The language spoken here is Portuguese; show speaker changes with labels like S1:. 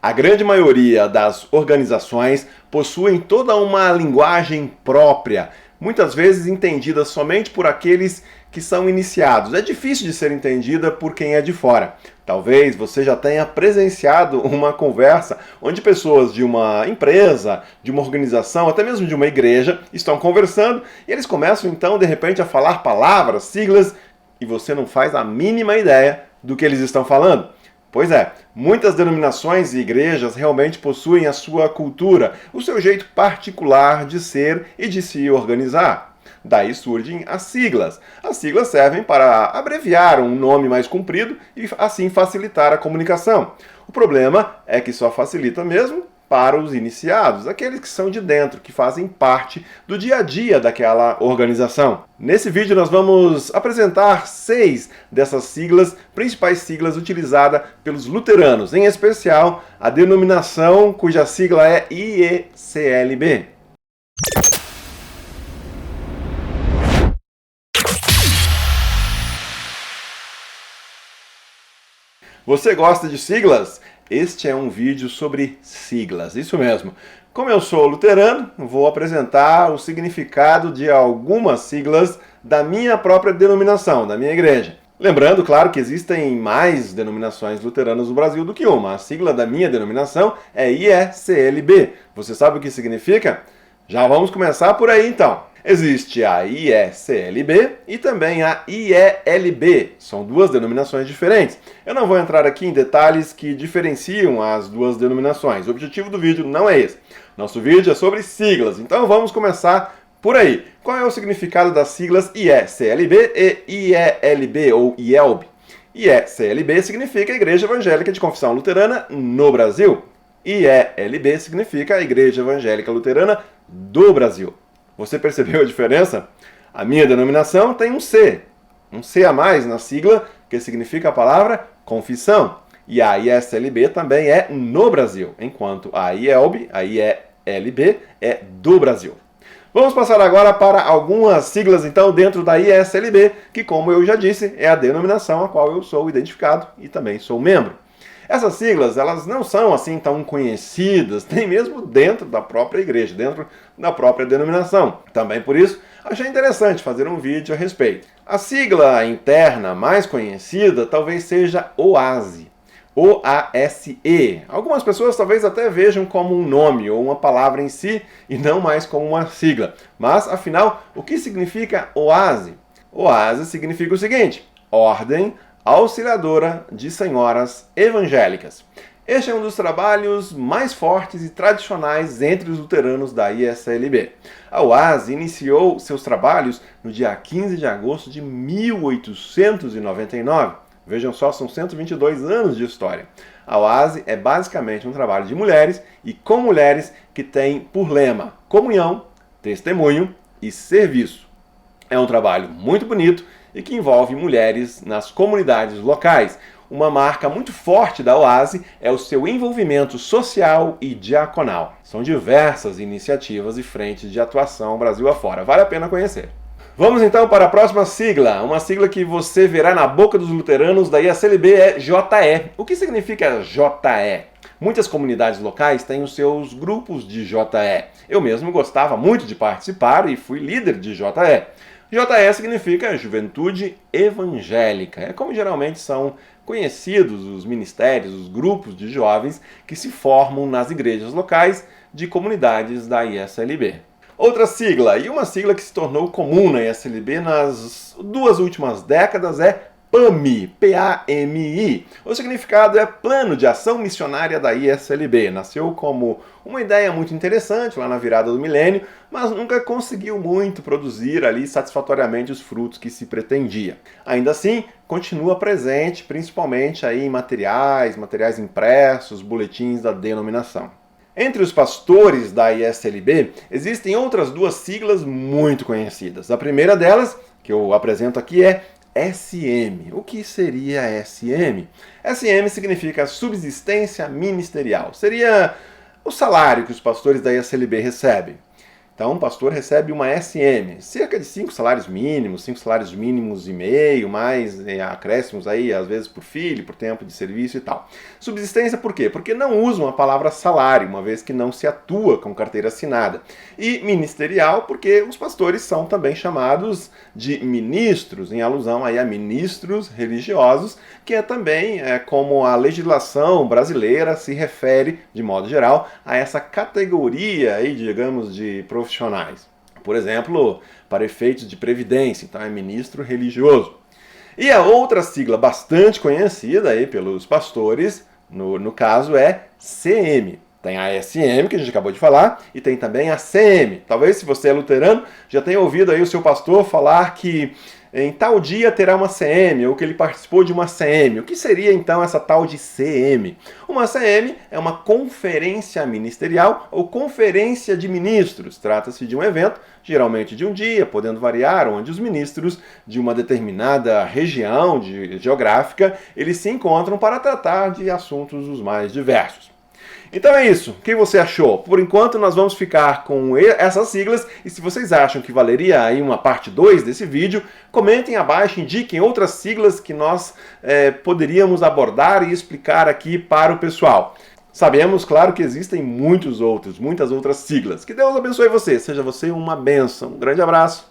S1: A grande maioria das organizações possuem toda uma linguagem própria, muitas vezes entendida somente por aqueles que são iniciados. É difícil de ser entendida por quem é de fora. Talvez você já tenha presenciado uma conversa onde pessoas de uma empresa, de uma organização, até mesmo de uma igreja, estão conversando e eles começam então de repente a falar palavras, siglas, e você não faz a mínima ideia do que eles estão falando. Pois é, muitas denominações e igrejas realmente possuem a sua cultura, o seu jeito particular de ser e de se organizar. Daí surgem as siglas. As siglas servem para abreviar um nome mais comprido e assim facilitar a comunicação. O problema é que só facilita mesmo para os iniciados, aqueles que são de dentro, que fazem parte do dia a dia daquela organização. Nesse vídeo nós vamos apresentar 6 dessas siglas, principais siglas utilizadas pelos luteranos, em especial a denominação cuja sigla é IECLB. Você gosta de siglas? Este é um vídeo sobre siglas, isso mesmo. Como eu sou luterano, vou apresentar o significado de algumas siglas da minha própria denominação, da minha igreja. Lembrando, claro, que existem mais denominações luteranas no Brasil do que uma. A sigla da minha denominação é IECLB. Você sabe o que significa? Já vamos começar por aí então. Existe a IECLB e também a IELB. São duas denominações diferentes. Eu não vou entrar aqui em detalhes que diferenciam as duas denominações. O objetivo do vídeo não é esse. Nosso vídeo é sobre siglas, então vamos começar por aí. Qual é o significado das siglas IECLB e IELB ou IELB? IECLB significa Igreja Evangélica de Confissão Luterana no Brasil. IELB significa Igreja Evangélica Luterana do Brasil. Você percebeu a diferença? A minha denominação tem um C a mais na sigla, que significa a palavra confissão. E a IECLB também é no Brasil, enquanto a IELB, a IELB é do Brasil. Vamos passar agora para algumas siglas então dentro da IECLB, que como eu já disse, é a denominação a qual eu sou identificado e também sou membro. Essas siglas, elas não são assim tão conhecidas, nem mesmo dentro da própria igreja, dentro da própria denominação. Também por isso, achei interessante fazer um vídeo a respeito. A sigla interna mais conhecida talvez seja OASE, O-A-S-E. Algumas pessoas talvez até vejam como um nome ou uma palavra em si e não mais como uma sigla. Mas, afinal, o que significa OASE? OASE significa o seguinte: Ordem Auxiliadora de Senhoras Evangélicas. Este é um dos trabalhos mais fortes e tradicionais entre os luteranos da IECLB. A OASE iniciou seus trabalhos no dia 15 de agosto de 1899. Vejam só, são 122 anos de história. A OASE é basicamente um trabalho de mulheres e com mulheres que tem por lema comunhão, testemunho e serviço. É um trabalho muito bonito e que envolve mulheres nas comunidades locais. Uma marca muito forte da OASE é o seu envolvimento social e diaconal. São diversas iniciativas e frentes de atuação Brasil afora. Vale a pena conhecer. Vamos então para a próxima sigla. Uma sigla que você verá na boca dos luteranos da IECLB é JE. O que significa JE? Muitas comunidades locais têm os seus grupos de JE. Eu mesmo gostava muito de participar e fui líder de JE. JE significa Juventude Evangélica. É como geralmente são conhecidos os ministérios, os grupos de jovens que se formam nas igrejas locais de comunidades da IECLB. Outra sigla, e uma sigla que se tornou comum na IECLB nas 2 últimas décadas, é PAMI, P-A-M-I. O significado é Plano de Ação Missionária da IECLB. Nasceu como uma ideia muito interessante lá na virada do milênio, mas nunca conseguiu muito produzir ali satisfatoriamente os frutos que se pretendia. Ainda assim, continua presente principalmente aí em materiais impressos, boletins da denominação. Entre os pastores da IECLB, existem outras 2 siglas muito conhecidas. A primeira delas, que eu apresento aqui, é SM. O que seria SM? SM significa subsistência ministerial. Seria o salário que os pastores da IECLB recebem. Então, um pastor recebe uma SM, cerca de 5 salários mínimos, 5 salários mínimos e meio, mais acréscimos aí, às vezes por filho, por tempo de serviço e tal. Subsistência por quê? Porque não usam a palavra salário, uma vez que não se atua com carteira assinada. E ministerial, porque os pastores são também chamados de ministros, em alusão aí a ministros religiosos, que é também como a legislação brasileira se refere, de modo geral, a essa categoria aí, digamos, de profissionais. Por exemplo, para efeitos de previdência, então é ministro religioso. E a outra sigla bastante conhecida aí pelos pastores, no caso, é CM. Tem a SM, que a gente acabou de falar, e tem também a CM. Talvez, se você é luterano, já tenha ouvido aí o seu pastor falar que em tal dia terá uma CM, ou que ele participou de uma CM. O que seria então essa tal de CM? Uma CM é uma conferência ministerial ou conferência de ministros. Trata-se de um evento, geralmente de um dia, podendo variar, onde os ministros de uma determinada região geográfica, eles se encontram para tratar de assuntos os mais diversos. Então é isso. O que você achou? Por enquanto nós vamos ficar com essas siglas e se vocês acham que valeria aí uma parte 2 desse vídeo, comentem abaixo, indiquem outras siglas que nós poderíamos abordar e explicar aqui para o pessoal. Sabemos, claro, que existem muitas outras siglas. Que Deus abençoe você. Seja você uma bênção. Um grande abraço.